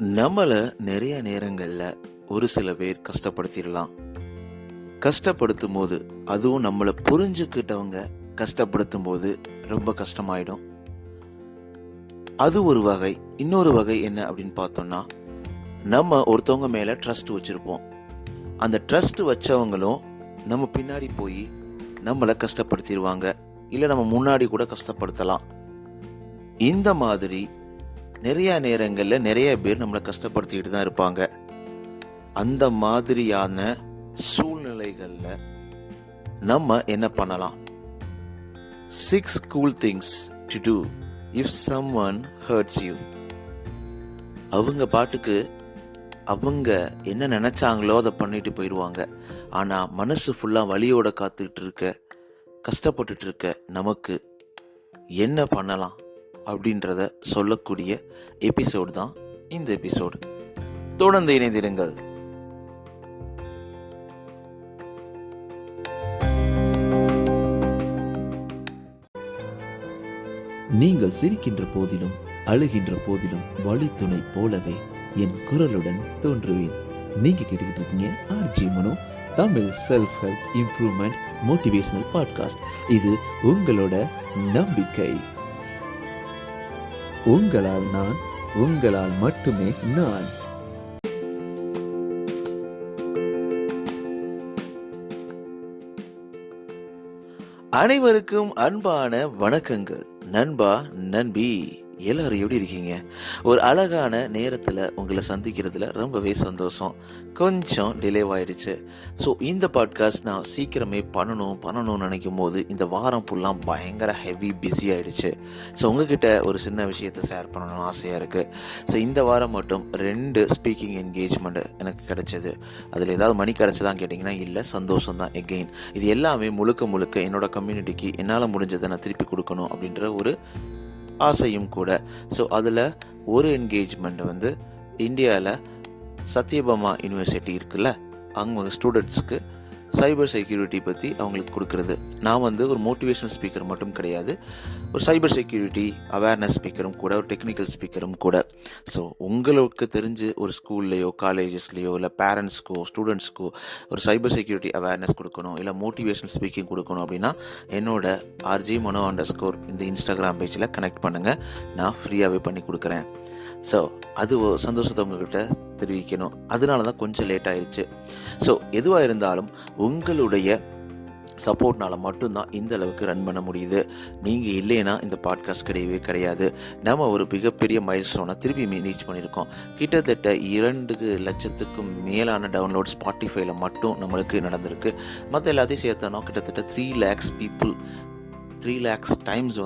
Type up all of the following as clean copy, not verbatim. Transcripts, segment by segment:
நம்மளை நிறைய நேரங்களில் ஒரு சில பேர் கஷ்டப்படுத்திடலாம். கஷ்டப்படுத்தும் போது, அதுவும் நம்மளை புரிஞ்சுக்கிட்டவங்க கஷ்டப்படுத்தும் போது ரொம்ப கஷ்டமாயிடும். அது ஒரு வகை. இன்னொரு வகை என்ன அப்படின்னு பார்த்தோம்னா, நம்ம ஒருத்தவங்க மேலே ட்ரஸ்ட் வச்சுருப்போம். அந்த ட்ரஸ்ட் வச்சவங்களும் நம்ம பின்னாடி போய் நம்மளை கஷ்டப்படுத்திடுவாங்க, இல்லை நம்ம முன்னாடி கூட கஷ்டப்படுத்தலாம். இந்த மாதிரி நிறைய நேரங்களில் நிறைய பேர் நம்மளை கஷ்டப்படுத்திக்கிட்டு தான் இருப்பாங்க. அந்த மாதிரியான சூழ்நிலைகளில் நம்ம என்ன பண்ணலாம்? 6 cool things to do if someone hurts you. அவங்க பாட்டுக்கு அவங்க என்ன நினைச்சாங்களோ அதை பண்ணிட்டு போயிடுவாங்க. ஆனால் மனசு ஃபுல்லாக வலியோட காத்துக்கிட்டு இருக்க, கஷ்டப்பட்டுட்டு இருக்க நமக்கு என்ன பண்ணலாம் அப்படின்றத சொல்லக்கூடிய எபிசோடு தான் இந்த எபிசோடு. தொடர்ந்து இணைந்திருங்கள். நீங்கள் சிரிக்கின்ற போதிலும் அழுகின்ற போதிலும் வழித்துணை போலவே என் குரலுடன் தோன்றுவேன். நீங்க கேட்டுக்கிட்டு இருக்கீங்க RJ Mano, Tamil self help improvement motivational podcast. இது உங்களோட நம்பிக்கை. உங்களால் நான், உங்களால் மட்டுமே நான். அனைவருக்கும் அன்பான வணக்கங்கள். நண்பா, நண்பி, எல்லாரும் எப்படி இருக்கீங்க? ஒரு அழகான நேரத்தில் உங்களை சந்திக்கிறதுல ரொம்பவே சந்தோஷம். கொஞ்சம் டிலேவாயிடுச்சு. ஸோ இந்த பாட்காஸ்ட் நான் சீக்கிரமே பண்ணணும்னு நினைக்கும் போது இந்த வாரம் ஃபுல்லாக பயங்கர ஹெவி பிஸி ஆகிடுச்சு. ஸோ உங்ககிட்ட ஒரு சின்ன விஷயத்தை ஷேர் பண்ணணும்னு ஆசையாக இருக்குது. ஸோ இந்த வாரம் மட்டும் 2 ஸ்பீக்கிங் என்கேஜ்மெண்ட் எனக்கு கிடைச்சது. அதில் ஏதாவது மணி கிடைச்சதான்னு கேட்டிங்கன்னா இல்லை, சந்தோஷம் தான். எகெயின் இது எல்லாமே முழுக்க என்னோட கம்யூனிட்டிக்கு என்னால் முடிஞ்சதை நான் திருப்பி கொடுக்கணும் அப்படின்ற ஒரு ஆசையும் கூட. ஸோ அதில் ஒரு என்கேஜ்மெண்ட் இந்தியாவில் சத்யபாமா யூனிவர்சிட்டி இருக்குல்ல, அவங்க ஸ்டூடெண்ட்ஸ்க்கு சைபர் செக்யூரிட்டி பற்றி அவங்களுக்கு கொடுக்குறது. நான் ஒரு மோட்டிவேஷனல் ஸ்பீக்கர் மட்டும் கிடையாது, ஒரு சைபர் செக்யூரிட்டி அவேர்னஸ் ஸ்பீக்கரும் கூட, ஒரு டெக்னிக்கல் ஸ்பீக்கரும் கூட. ஸோ உங்களுக்கு தெரிஞ்சு ஒரு ஸ்கூல்லையோ காலேஜஸ்லையோ இல்லை பேரண்ட்ஸ்க்கோ ஸ்டூடெண்ட்ஸ்க்கோ ஒரு சைபர் செக்யூரிட்டி அவேர்னஸ் கொடுக்கணும், இல்லை மோட்டிவேஷனல் ஸ்பீக்கிங் கொடுக்கணும் அப்படின்னா என்னோட RJ Mano _ இந்த இன்ஸ்டாகிராம் பேஜில் கனெக்ட் பண்ணுங்கள். நான் ஃப்ரீயாகவே பண்ணி கொடுக்குறேன். ஸோ அது சந்தோஷத்தை உங்கள்கிட்ட தெரிவிக்கணும். அதனால தான் கொஞ்சம் லேட் ஆயிடுச்சு. ஸோ எதுவாக இருந்தாலும் உங்களுடைய சப்போர்ட்னால மட்டும்தான் இந்த அளவுக்கு ரன் பண்ண முடியுது. நீங்கள் இல்லைன்னா இந்த பாட்காஸ்ட் கிடையாது. நம்ம ஒரு மிகப்பெரிய மைல்ஸ்டோனை திருப்பி ரீச் பண்ணியிருக்கோம். கிட்டத்தட்ட 2 லட்சத்துக்கும் மேலான டவுன்லோட் ஸ்பாட்டிஃபைல மட்டும் நம்மளுக்கு நடந்திருக்கு. மற்ற எல்லாத்தையும் சேர்த்தோன்னா கிட்டத்தட்ட 3 lakhs people 3 lakhs டைம்ஸ்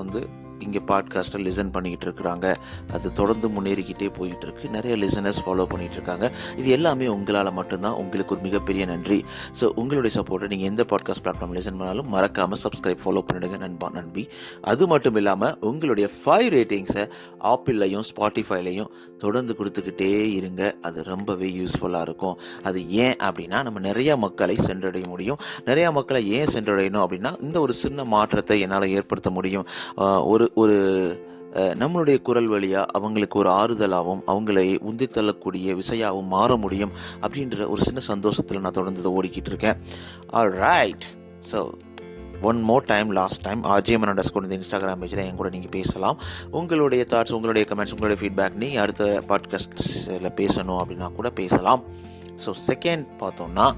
இங்கே பாட்காஸ்ட்டை லிசன் பண்ணிக்கிட்டு இருக்கிறாங்க. அது தொடர்ந்து முன்னேறிக்கிட்டே போயிட்டு இருக்கு. நிறைய லிசனர்ஸ் ஃபாலோ பண்ணிகிட்டு இருக்காங்க. இது எல்லாமே உங்களால் மட்டும்தான். உங்களுக்கு ஒரு மிகப்பெரிய நன்றி. ஸோ உங்களுடைய சப்போர்ட்டை நீங்கள் எந்த பாட்காஸ்ட் பிளாட்ஃபார்ம் லிசன் பண்ணாலும் மறக்காமல் சப்ஸ்கிரைப், ஃபாலோ பண்ணிடுங்க நண்பா, நண்பி. அது மட்டும் இல்லாமல் உங்களுடைய 5 ரேட்டிங்ஸை ஆப்பிள்லையும் ஸ்பாட்டிஃபைலையும் தொடர்ந்து கொடுத்துக்கிட்டே இருங்க. அது ரொம்பவே யூஸ்ஃபுல்லாக இருக்கும். அது ஏன் அப்படின்னா நம்ம நிறையா மக்களை சென்றடைய முடியும். நிறையா மக்களை ஏன் சென்றடையணும் அப்படின்னா இந்த ஒரு சின்ன மாற்றத்தை என்னால் ஏற்படுத்த முடியும். ஒரு நம்மளுடைய குரல் வழியாக அவங்களுக்கு ஒரு ஆறுதலாகவும் அவங்களை உந்தி தள்ளக்கூடிய விஷயாகவும் மாற முடியும் அப்படின்ற ஒரு சின்ன சந்தோஷத்தில் நான் தொடர்ந்து ஓடிக்கிட்டு இருக்கேன். Alright. So one more time, last time RJ Mano _ இந்த இன்ஸ்டாகிராம் பேஜில் என் கூட நீங்கள் பேசலாம். உங்களுடைய தாட்ஸ், உங்களுடைய கமெண்ட்ஸ், உங்களுடைய ஃபீட்பேக் நீங்கள் அடுத்த பாட்காஸ்டில் பேசணும் அப்படின்னா கூட பேசலாம். ஸோ செகண்ட் பார்த்தோம்னா,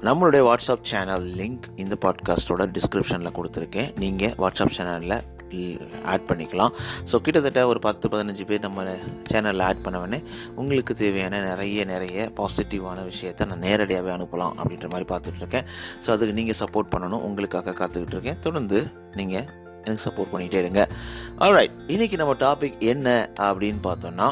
நம்மளுடைய வாட்ஸ்அப் சேனல் லிங்க் இந்த பாட்காஸ்ட்டோட டிஸ்கிரிப்ஷனில் கொடுத்துருக்கேன். நீங்கள் வாட்ஸ்அப் சேனலில் ஆட் பண்ணிக்கலாம். ஸோ கிட்டத்தட்ட ஒரு 10-15 பேர் நம்ம சேனலில் ஆட் பண்ணவொடனே உங்களுக்கு தேவையான நிறைய பாசிட்டிவான விஷயத்தை நான் நேரடியாகவே அனுப்பலாம் அப்படின்ற மாதிரி பார்த்துட்ருக்கேன். ஸோ அதுக்கு நீங்கள் சப்போர்ட் பண்ணணும். உங்களுக்காக காத்துக்கிட்டு இருக்கேன். தொடர்ந்து நீங்கள் எனக்கு சப்போர்ட் பண்ணிகிட்டே இருங்க. ஆல்ரைட். இன்றைக்கி நம்ம டாபிக் என்ன அப்படின்னு பார்த்தோன்னா,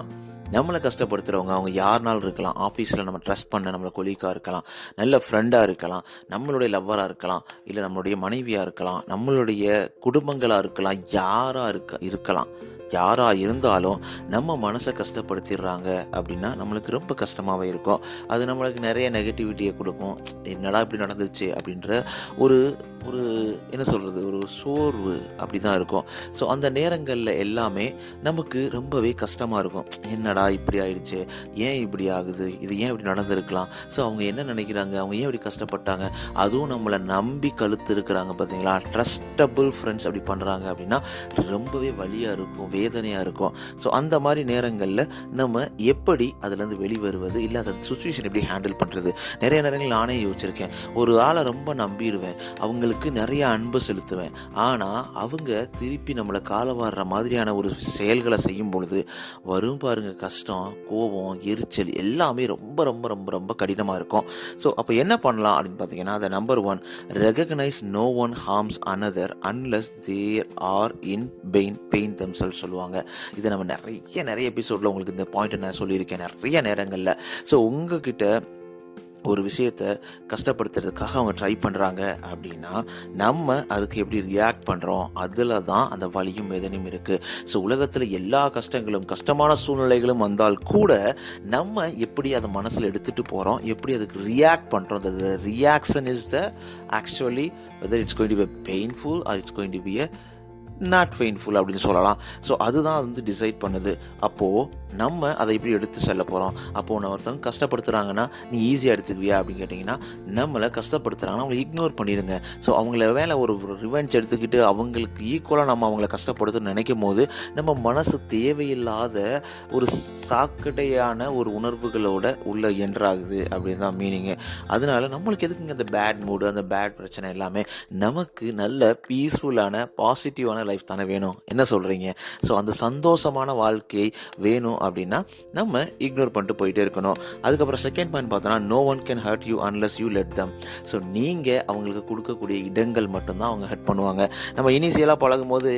நம்மளை கஷ்டப்படுத்துகிறவங்க அவங்க யாருனாலும் இருக்கலாம். ஆஃபீஸில் நம்ம ட்ரஸ்ட் பண்ண நம்மளை கொலீக்காக இருக்கலாம், நல்ல ஃப்ரெண்டாக இருக்கலாம், நம்மளுடைய லவ்வராக இருக்கலாம், இல்லை நம்மளுடைய மனைவியாக இருக்கலாம், நம்மளுடைய குடும்பங்களாக இருக்கலாம், இருக்கலாம். யாராக இருந்தாலும் நம்ம மனசை கஷ்டப்படுத்திடுறாங்க அப்படின்னா நம்மளுக்கு ரொம்ப கஷ்டமாகவே இருக்கும். அது நம்மளுக்கு நிறைய நெகட்டிவிட்டியை கொடுக்கும். என்னடா இப்படி நடந்துச்சு அப்படின்ற ஒரு என்ன சொல்கிறது, ஒரு சோர்வு அப்படி தான் இருக்கும். ஸோ அந்த நேரங்களில் எல்லாமே நமக்கு ரொம்பவே கஷ்டமாக இருக்கும். என்னடா இப்படி ஆயிடுச்சு, ஏன் இப்படி ஆகுது, இது ஏன் இப்படி நடந்திருக்கலாம், ஸோ அவங்க என்ன நினைக்கிறாங்க, அவங்க ஏன் இப்படி கஷ்டப்பட்டாங்க, அதுவும் நம்மளை நம்பி கழுத்து இருக்கிறாங்க பார்த்தீங்களா, ட்ரஸ்டபுள் ஃப்ரெண்ட்ஸ் அப்படி பண்ணுறாங்க அப்படின்னா ரொம்பவே வலியாக இருக்கும், வேதனையாக இருக்கும். ஸோ அந்த மாதிரி நேரங்களில் நம்ம எப்படி அதுலேருந்து வெளிவருவது, இல்லை அந்த சுச்சுவேஷன் எப்படி ஹேண்டில் பண்ணுறது. நிறைய நேரங்கள் நானே யோசிச்சிருக்கேன். ஒரு ஆளை ரொம்ப நம்பிடுவேன், அவங்களுக்கு நிறைய அன்பு செலுத்துவேன். ஆனால் அவங்க திருப்பி நம்மளை காலவாடுற மாதிரியான ஒரு செயல்களை செய்யும் பொழுது வரும் பாருங்க கஷ்டம், கோபம், எரிச்சல் எல்லாமே ரொம்ப ரொம்ப ரொம்ப ரொம்ப கடினமாக இருக்கும். ஸோ அப்போ என்ன பண்ணலாம் அப்படின்னு பார்த்தீங்கன்னா, அந்த number 1, recognise no one harms another unless they are in pain themselves சொல்லுவாங்க. இதை நம்ம நிறைய எபிசோடில் உங்களுக்கு இந்த பாயிண்ட் நான் சொல்லியிருக்கேன் நிறைய நேரங்களில். ஸோ உங்ககிட்ட ஒரு விஷயத்தை கஷ்டப்படுத்துறதுக்காக அவங்க ட்ரை பண்ணுறாங்க அப்படின்னா நம்ம அதுக்கு எப்படி ரியாக்ட் பண்ணுறோம், அதில் தான் அந்த வலியும் வேதனையும் இருக்குது. ஸோ உலகத்தில் எல்லா கஷ்டங்களும் கஷ்டமான சூழ்நிலைகளும் வந்தால் கூட நம்ம எப்படி அதை மனசில் எடுத்துகிட்டு போகிறோம், எப்படி அதுக்கு ரியாக்ட் பண்ணுறோம். the reaction is the actually whether it's going to be painful or it's going to be a not painful அப்படின்னு சொல்லலாம். ஸோ அதுதான் வந்து டிசைட் பண்ணுது. அப்போது நம்ம அதை எப்படி எடுத்து செல்ல போகிறோம். அப்போது நான் ஒருத்தவங்க கஷ்டப்படுத்துகிறாங்கன்னா நீ ஈஸியாக எடுத்துக்குவியா அப்படின்னு கேட்டிங்கன்னா, நம்மளை கஷ்டப்படுத்துகிறாங்கன்னா அவங்களை இக்னோர் பண்ணிடுங்க. ஸோ அவங்கள வேலை ஒரு ரிவெஞ்ச் எடுத்துக்கிட்டு அவங்களுக்கு ஈக்குவலாக நம்ம அவங்கள கஷ்டப்படுத்தணும்னு நினைக்கும் போது நம்ம மனசு தேவையில்லாத ஒரு சாக்கடையான ஒரு உணர்வுகளோட உள்ள என்ட்ராகுது அப்படின்னு தான் மீனிங்கு. அதனால நம்மளுக்கு எதுக்குங்க அந்த பேட் மூடு, அந்த பேட் பிரச்சனை எல்லாமே, நமக்கு நல்ல பீஸ்ஃபுல்லான பாசிட்டிவான லைஃப் தானே வேணும். என்ன சொல்கிறீங்க? ஸோ அந்த சந்தோஷமான வாழ்க்கை வேணும் அப்படின்னா நம்ம இக்னோர் பண்ணிட்டு போயிட்டே இருக்கணும். அதுக்கப்புறம் செகண்ட் பாயிண்ட் பார்த்தோன்னா, no one can hurt you unless you let them. So நீங்கள் அவங்களுக்கு கொடுக்கக்கூடிய இடங்கள் மட்டும்தான் அவங்க ஹர்ட் பண்ணுவாங்க. நம்ம இனிஷியலாக பழகும் போது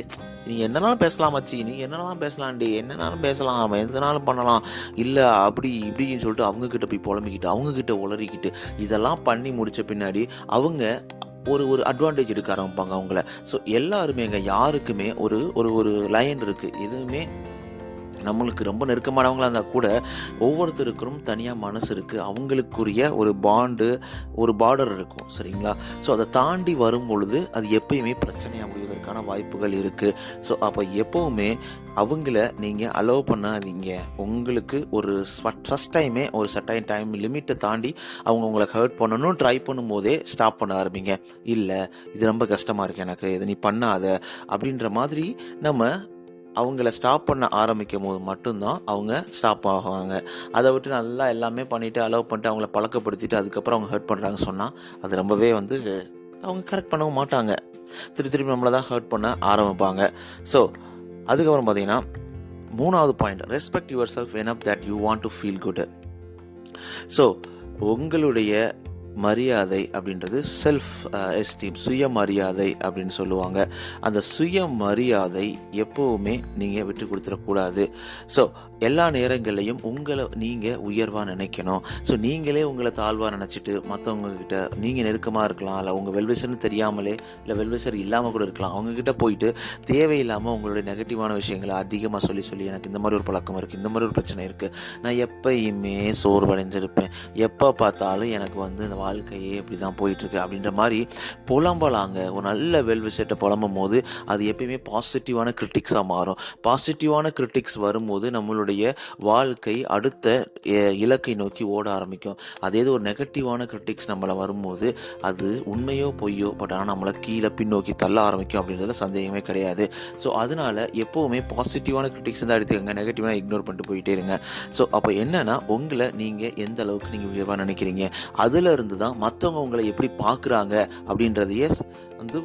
நீங்கள் என்னன்னாலும் பேசலாம் மச்சி, நீங்கள் என்னென்னாலும் பேசலாம்டி, என்னன்னாலும் பேசலாம், எதுனாலும் பண்ணலாம், இல்லை அப்படி இப்படின்னு சொல்லிட்டு அவங்கக்கிட்ட போய் புலம்பிக்கிட்டு அவங்கக்கிட்ட உளறிக்கிட்டு இதெல்லாம் பண்ணி முடித்த பின்னாடி அவங்க ஒரு அட்வான்டேஜ் எடுக்க ஆரம்பிப்பாங்க அவங்கள. ஸோ எல்லாருமே யாருக்குமே ஒரு ஒரு லைன் இருக்குது. எதுவுமே நம்மளுக்கு ரொம்ப நெருக்கமானவங்களாக இருந்தால் கூட ஒவ்வொருத்தருக்கும் தனியாக மனசு இருக்குது, அவங்களுக்குரிய ஒரு பாண்டு, ஒரு பார்டர் இருக்கும். சரிங்களா? ஸோ அதை தாண்டி வரும் பொழுது அது எப்பயுமே பிரச்சனையாக முடிவதற்கான வாய்ப்புகள் இருக்குது. ஸோ அப்போ எப்போவுமே அவங்கள நீங்கள் அலோவ் பண்ணாதீங்க. உங்களுக்கு ஒரு ஃபஸ்ட் டைமே ஒரு சர்டைன் டைம் லிமிட்டை தாண்டி அவங்க உங்களை ஹர்ட் பண்ணணும் ட்ரை பண்ணும்போதே ஸ்டாப் பண்ண ஆரம்பிங்க. இல்லை இது ரொம்ப கஷ்டமாக இருக்குது எனக்கு, இதை நீ பண்ணாத அப்படின்ற மாதிரி நம்ம அவங்கள ஸ்டாப் பண்ண ஆரம்பிக்கும் போது மட்டும்தான் அவங்க ஸ்டாப் ஆகுவாங்க. அதை விட்டு நல்லா எல்லாமே பண்ணிவிட்டு அலோவ் பண்ணிட்டு அவங்கள பழக்கப்படுத்திட்டு அதுக்கப்புறம் அவங்க ஹர்ட் பண்ணுறாங்க சொன்னால் அது ரொம்பவே வந்து அவங்க கரெக்ட் பண்ணவும் மாட்டாங்க. திருப்பி நம்மளை தான் ஹர்ட் பண்ண ஆரம்பிப்பாங்க. ஸோ அதுக்கப்புறம் பார்த்தீங்கன்னா 3வது பாயிண்ட், ரெஸ்பெக்ட் யுவர் செல்ஃப் எனப் that you want to feel good. So உங்களுடைய மரியாதை அப்படின்றது செல்ஃப் எஸ்டீம், சுயமரியாதை அப்படின்னு சொல்லுவாங்க. அந்த சுயமரியாதை எப்போவுமே நீங்கள் விட்டு கொடுத்துடக்கூடாது. ஸோ எல்லா நேரங்களையும் உங்களை நீங்கள் உயர்வாக நினைக்கணும். ஸோ நீங்களே உங்களை தாழ்வாக நினச்சிட்டு மற்றவங்கக்கிட்ட நீங்கள் நெருக்கமாக இருக்கலாம், இல்லை உங்கள் வெல்விசர்னு தெரியாமலே, இல்லை வெல்விசர் இல்லாமல் கூட இருக்கலாம், அவங்கக்கிட்ட போயிட்டு தேவையில்லாமல் உங்களுடைய நெகட்டிவான விஷயங்களை அதிகமாக சொல்லி எனக்கு இந்த மாதிரி ஒரு பழக்கம் இருக்குது, இந்த மாதிரி ஒரு பிரச்சனை இருக்குது, நான் எப்பயுமே சோர்வடைந்திருப்பேன், எப்போ பார்த்தாலும் எனக்கு வந்து இந்த வாழ்க்கையே இப்படி தான் போயிட்டுருக்கு அப்படின்ற மாதிரி புலம்பலாங்க. ஒரு நல்ல வெல்விசர்ட்டை புலம்பும் போது அது எப்பயுமே பாசிட்டிவான கிரிட்டிக்ஸாக மாறும். பாசிட்டிவான கிரிட்டிக்ஸ் வரும்போது நம்மளுடைய வாழ்க்கை அடுத்த இலக்கை நோக்கி ஓட ஆரம்பிக்கும். அதே ஒரு நெகட்டிவான கிரிட்டிக்ஸ் நம்மளை வரும்போது அது உண்மையோ பொய்யோ பட் ஆனால் நம்மளை கீழே பின்னோக்கி தள்ள ஆரம்பிக்கும் அப்படின்றதுல சந்தேகமே கிடையாது. ஸோ அதனால எப்போவுமே பாசிட்டிவான கிரிட்டிக்ஸ் தான் எடுத்துக்கங்க, நெகட்டிவான இக்னோர் பண்ணிட்டு போயிட்டே இருங்க. ஸோ அப்போ என்னன்னா உங்களை நீங்கள் எந்த அளவுக்கு நீங்கள் உயர்வாக நினைக்கிறீங்க, அதில் இருந்து தான் மற்றவங்க உங்களை எப்படி பார்க்குறாங்க அப்படின்றதையே வந்து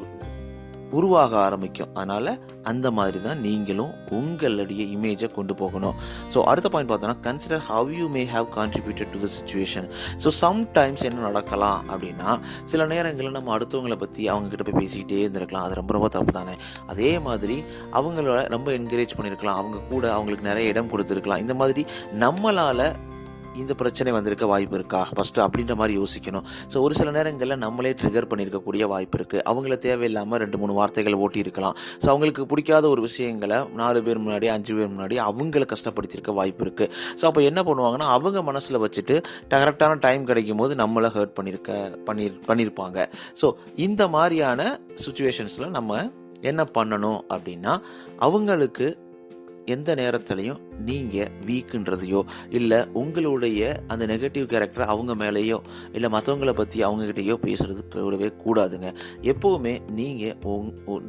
உருவாக ஆரம்பிக்கும். அதனால் அந்த மாதிரி தான் நீங்களும் உங்களுடைய இமேஜை கொண்டு போகணும். ஸோ அடுத்த பாயிண்ட் பார்த்தோன்னா, consider how you may have contributed to the situation. So sometimes என்ன நடக்கலாம் அப்படின்னா, சில நேரங்களில் நம்ம அடுத்தவங்களை பற்றி அவங்கக்கிட்ட போய் பேசிக்கிட்டே இருந்திருக்கலாம், அது ரொம்ப தப்பு தானே. அதே மாதிரி அவங்கள ரொம்ப என்கரேஜ் பண்ணியிருக்கலாம், அவங்க கூட அவங்களுக்கு நிறைய இடம் கொடுத்துருக்கலாம். இந்த மாதிரி நம்மளால் இந்த பிரச்சனை வந்திருக்க வாய்ப்பு இருக்கா ஃபஸ்ட்டு அப்படின்ற மாதிரி யோசிக்கணும். ஸோ ஒரு சில நேரங்களில் நம்மளே ட்ரிகர் பண்ணியிருக்கக்கூடிய வாய்ப்பு இருக்குது. அவங்கள தேவையில்லாமல் 2-3 வார்த்தைகளை ஓட்டி இருக்கலாம். ஸோ அவங்களுக்கு பிடிக்காத ஒரு விஷயங்களை 4 பேர் முன்னாடி 5 பேர் முன்னாடி அவங்கள கஷ்டப்படுத்தியிருக்க வாய்ப்பு இருக்குது. ஸோ அப்போ என்ன பண்ணுவாங்கன்னா, அவங்க மனசில் வச்சுட்டு கரெக்டான டைம் கிடைக்கும் போது நம்மளை ஹர்ட் பண்ணியிருப்பாங்க. ஸோ இந்த மாதிரியான சுச்சுவேஷன்ஸில் நம்ம என்ன பண்ணணும் அப்படின்னா, அவங்களுக்கு எந்த நேரத்துலையும் நீங்கள் வீக்குன்றதையோ இல்லை உங்களுடைய அந்த நெகட்டிவ் கேரக்டர் அவங்க மேலேயோ இல்லை மற்றவங்கள பற்றி அவங்ககிட்டயோ பேசுகிறது கூடவே கூடாதுங்க. எப்போவுமே நீங்கள்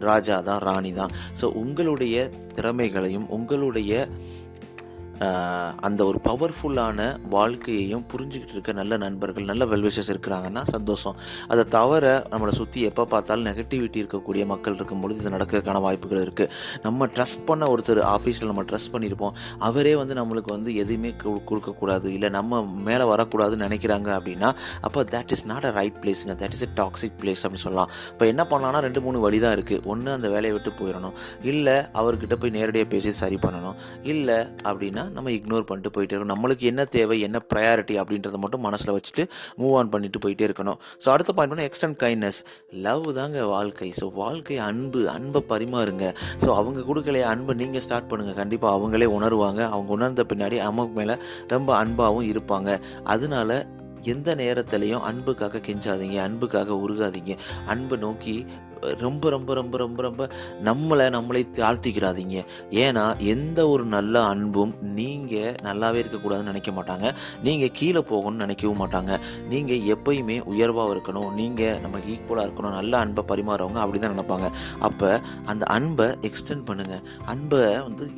ராஜா தான், ராணி தான். ஸோ உங்களுடைய திறமைகளையும் உங்களுடைய அந்த ஒரு பவர்ஃபுல்லான வாழ்க்கையையும் புரிஞ்சுக்கிட்டு இருக்க நல்ல நண்பர்கள், நல்ல வெல்விஷர்ஸ் இருக்கிறாங்கன்னா சந்தோஷம். அதை தவிர நம்மளை சுற்றி எப்போ பார்த்தாலும் நெகட்டிவிட்டி இருக்கக்கூடிய மக்கள் இருக்கும்பொழுது இது நடக்கிறதுக்கான வாய்ப்புகள் இருக்குது. நம்ம ட்ரஸ்ட் பண்ண ஒருத்தர் ஆஃபீஸில் நம்ம ட்ரஸ்ட் பண்ணியிருப்போம், அவரே நம்மளுக்கு எதுவுமே கொடுக்கக்கூடாது இல்லை நம்ம மேலே வரக்கூடாதுன்னு நினைக்கிறாங்க அப்படின்னா, அப்போ that is not a right பிளேஸுங்க, that is a toxic place அப்படின்னு சொல்லலாம். இப்போ என்ன பண்ணலாம்னா 2-3 வழி தான் இருக்குது. ஒன்று, அந்த வேலையை விட்டு போயிடணும். இல்லை அவர்கிட்ட போய் நேரடியாக பேசி சரி பண்ணணும். இல்லை அப்படின்னா நம்ம இக்னோர் பண்ணிட்டு போயிட்டே இருக்கணும். நம்மளுக்கு என்ன தேவை, என்ன ப்ரையாரிட்டி அப்படின்றத மட்டும் மனசில் வச்சுட்டு மூவ் ஆன் பண்ணிட்டு போயிட்டே இருக்கணும். ஸோ அடுத்த பாயிண்ட் பண்ணால் எக்ஸ்டெண்ட் கைண்ட்னஸ். லவ் தாங்க வாழ்க்கை. ஸோ வாழ்க்கை அன்பை பரிமாறுங்க. ஸோ அவங்க கொடுக்கலையே அன்பை நீங்கள் ஸ்டார்ட் பண்ணுங்கள். கண்டிப்பாக அவங்களே உணர்வாங்க. அவங்க உணர்ந்த பின்னாடி அவங்க மேலே ரொம்ப அன்பாகவும் இருப்பாங்க. அதனால எந்த நேரத்துலையும் அன்புக்காக கெஞ்சாதீங்க, அன்புக்காக உருகாதீங்க. அன்பை நோக்கி ரொம்ப ரொம்ப ரொம்ப ரொம்ப ரொம்ப நம்மளை தாழ்த்திக்கிறாதீங்க. ஏன்னா எந்த ஒரு நல்ல அன்பும் நீங்கள் நல்லாவே இருக்கக்கூடாதுன்னு நினைக்க மாட்டாங்க, நீங்கள் கீழே போகணும்னு நினைக்கவும் மாட்டாங்க. நீங்கள் எப்பயுமே உயர்வாக இருக்கணும், நீங்கள் நமக்கு ஈக்குவலாக இருக்கணும், நல்ல அன்பை பரிமாறவங்க அப்படி தான் நினைப்பாங்க. அப்போ அந்த அன்பை எக்ஸ்டெண்ட் பண்ணுங்கள். அன்பை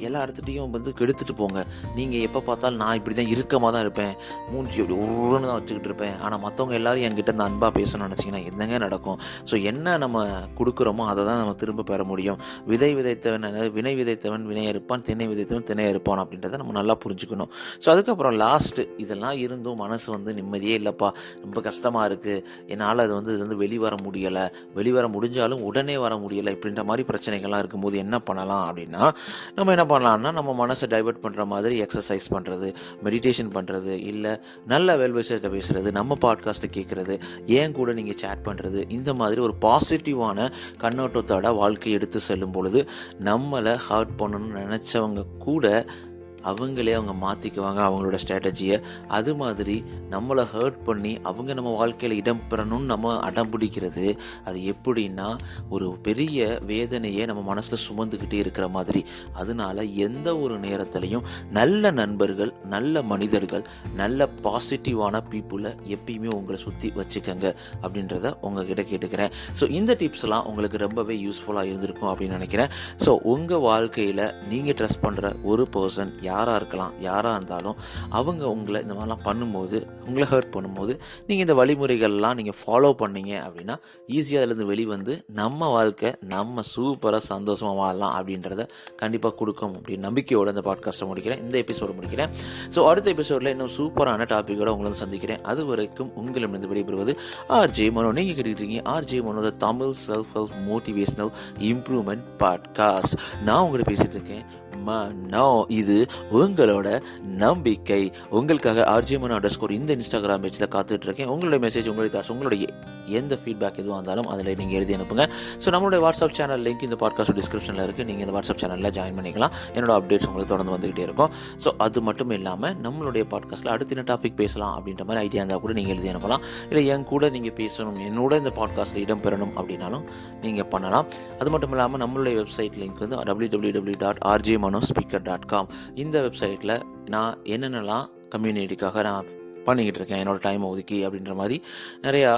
எல்லா இடத்துட்டையும் கெடுத்துட்டு போங்க. நீங்கள் எப்போ பார்த்தாலும் நான் இப்படி தான் இறுக்கமாக தான் இருப்பேன், மூஞ்சி அப்படி உருன்னு தான் வச்சுக்கிட்டு இருப்பேன், ஆனால் மற்றவங்க எல்லோரும் என்கிட்ட அந்த அன்பாக பேசணும்னு நினச்சிங்கன்னா என்னங்க நடக்கும்? ஸோ என்ன நம்ம கொடுக்குறோமோ அதை தான் நம்ம திரும்ப பெற முடியும். வினை விதைத்தவன் வினை இருப்பான், திணை விதைத்தவன் திணை இருப்பான் அப்படின்றத நம்ம நல்லா புரிஞ்சுக்கணும். ஸோ அதுக்கப்புறம் லாஸ்ட்டு, இதெல்லாம் இருந்தும் மனசு நிம்மதியே இல்லைப்பா, ரொம்ப கஷ்டமாக இருக்குது, என்னால் அது இதுலேருந்து வெளிவர முடிஞ்சாலும் உடனே வர முடியலை, இப்படின்ற மாதிரி பிரச்சனைகள்லாம் இருக்கும்போது என்ன பண்ணலாம் அப்படின்னா, நம்ம என்ன பண்ணலாம்னா, நம்ம மனசை டைவெர்ட் பண்ணுற மாதிரி எக்ஸசைஸ் பண்ணுறது, மெடிடேஷன் பண்ணுறது, இல்லை நல்ல வெல்விஷர்கிட்ட பேசுகிறது, நம்ம பாட்காஸ்ட்டை கேட்குறது, ஏன் கூட நீங்கள் சேட் பண்ணுறது, இந்த மாதிரி ஒரு பாசிட்டிவான கண்ணோட்டத்தோட வாழ்க்கையை எடுத்து செல்லும் பொழுது நம்மளை ஹர்ட் பண்ணணும்னு நினச்சவங்க கூட அவங்க மாற்றிக்குவாங்க அவங்களோட ஸ்ட்ராட்டஜியை. அது மாதிரி நம்மளை ஹர்ட் பண்ணி அவங்க நம்ம வாழ்க்கையில் இடம் பெறணும்னு நம்ம அடம் பிடிக்கிறது, அது எப்படின்னா ஒரு பெரிய வேதனையை நம்ம மனசில் சுமந்துக்கிட்டே இருக்கிற மாதிரி. அதனால எந்த ஒரு நேரத்துலையும் நல்ல நண்பர்கள், நல்ல மனிதர்கள், நல்ல பாசிட்டிவான பீப்புளை எப்பயுமே உங்களை சுற்றி வச்சுக்கோங்க அப்படின்றத உங்ககிட்ட கேட்டுக்கிறேன். ஸோ இந்த டிப்ஸ்லாம் உங்களுக்கு ரொம்பவே யூஸ்ஃபுல்லாக இருந்திருக்கும் அப்படின்னு நினைக்கிறேன். ஸோ உங்கள் வாழ்க்கையில் நீங்கள் ட்ரஸ்ட் பண்ணுற ஒரு பர்சன் யாராக இருக்கலாம், யாராக இருந்தாலும் அவங்க உங்களை இந்த மாதிரிலாம் பண்ணும்போது, உங்களை ஹர்ட் பண்ணும்போது நீங்கள் இந்த வழிமுறைகள்லாம் நீங்கள் ஃபாலோ பண்ணீங்க அப்படின்னா ஈஸியாக அதுலேருந்து வெளிவந்து நம்ம வாழ்க்கை நம்ம சூப்பராக சந்தோஷமாக வாழலாம் அப்படின்றத கண்டிப்பாக கொடுக்கும் அப்படின்னு நம்பிக்கையோடு இந்த பாட்காஸ்ட்டை முடிக்கிறேன், இந்த எபிசோடு முடிக்கிறேன். ஸோ அடுத்த எபிசோடில் இன்னும் சூப்பரான டாப்பிக்கோடு உங்களை சந்திக்கிறேன். அது வரைக்கும் உங்களிடமிருந்து விடைபெறுவது ஆர்ஜே மனோ. நீங்கள் கேட்டுக்கிட்டீங்க RJ Mano, Tamil self help motivational improvement podcast. நான் உங்கள்கிட்ட பேசிகிட்டு இருக்கேன் மனோ. இது உங்களோட நம்பிக்கை. உங்களுக்காக RJ_Mano_ இந்த இன்ஸ்டாகிராம் பேஜில் காத்துட்டு இருக்கேன். உங்களுடைய மெசேஜ், உங்களுடைய தாட்ஸ், உங்களுடைய எந்த ஃபீட்பேக் எதுவாக இருந்தாலும் அதில் நீங்கள் எழுதி அனுப்புங்க. ஸோ நம்மளுடைய வாட்ஸ்அப் சேனல் லிங்க் இந்த பாட்காஸ்ட் டிஸ்கிரிப்ஷனில் இருக்குது. நீங்கள் இந்த வாட்ஸ்அப் சேனலில் ஜாயின் பண்ணிக்கலாம். என்னோட அப்டேட்ஸ் உங்களுக்கு தொடர்ந்து வந்துகிட்டே இருக்கும். ஸோ அது மட்டும் இல்லாமல் நம்மளுடைய பாட்காஸ்ட்டில் அடுத்த என்ன டாபிக் பேசலாம் அப்படின்ற மாதிரி ஐடியா இருந்தால் கூட நீங்கள் எழுதி அனுப்பலாம். இல்லை என் கூட நீங்கள் பேசணும், என்னோட இந்த பாட்காஸ்ட்டில் இடம் பெறணும் அப்படின்னாலும் நீங்கள் பண்ணலாம். அது மட்டும் இல்லாமல் நம்மளுடைய வெப்சைட் லிங்க் www.rjmanospeaker.com. இந்த வெப்சைட்டில் நான் என்னென்னலாம் கம்யூனிட்டிக்காக நான் பண்ணிக்கிட்டு இருக்கேன், என்னோடய டைம் ஒதுக்கி அப்படின்ற மாதிரி நிறையா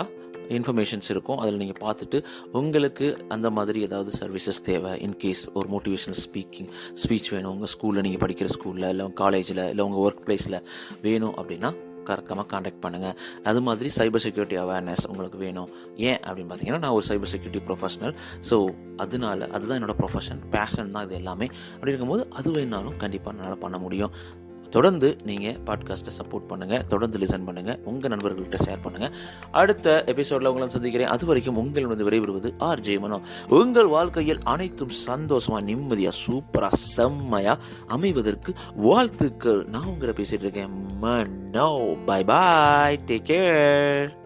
இன்ஃபர்மேஷன்ஸ் இருக்கும். அதில் நீங்கள் பார்த்துட்டு உங்களுக்கு அந்த மாதிரி ஏதாவது சர்வீசஸ் தேவை, இன்கேஸ் ஒரு மோட்டிவேஷனல் ஸ்பீச் வேணும், உங்கள் ஸ்கூலில் நீங்கள் படிக்கிற ஸ்கூலில், இல்லை உங்கள் காலேஜில், இல்லை உங்கள் ஒர்க் பிளேஸில் வேணும் அப்படின்னா கரெக்டாக காண்டாக்ட் பண்ணுங்கள். அது மாதிரி சைபர் செக்யூரிட்டி அவேர்னஸ் உங்களுக்கு வேணும். ஏன் அப்படின்னு பார்த்தீங்கன்னா, நான் ஒரு சைபர் செக்யூரிட்டி ப்ரொஃபஷனல். ஸோ அதுதான் என்னோடய ப்ரொஃபஷன், பேஷன் தான் இது எல்லாமே. அப்படி இருக்கும்போது அது வேணாலும் கண்டிப்பாக என்னால் பண்ண முடியும். தொடர்ந்து நீங்கள் பாட்காஸ்ட்டை சப்போர்ட் பண்ணுங்கள், தொடர்ந்து லிசன் பண்ணுங்கள், உங்கள் நண்பர்கள்ட்ட ஷேர் பண்ணுங்கள். அடுத்த எபிசோடில் உங்களை சந்திக்கிறேன். அது வரைக்கும் உங்களிடம் விடைபெறுவது ஆர்ஜே மனோ. உங்கள் வாழ்க்கையில் அனைத்தும் சந்தோஷமாக, நிம்மதியாக, சூப்பராக, செம்மையாக அமைவதற்கு வாழ்த்துக்கள். நான் உங்களை பேசிகிட்டு இருக்கேன் Mano. Bye bye, take care.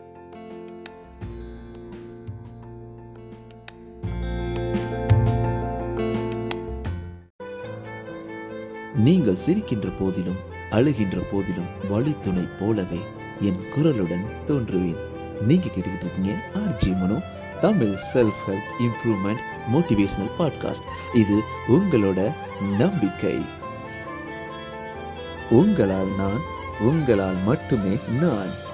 நீங்கள் சிரிக்கின்ற போதிலும் அழுகின்ற போதிலும் வழித்துணை போலவே என் குரலுடன் தோன்றுவேன். நீங்க கேட்டுக்கிட்டு இருக்கீங்க RJ Mano, Tamil self help improvement motivational podcast. இது உங்களோட நம்பிக்கை. உங்களால் நான், உங்களால் மட்டுமே நான்.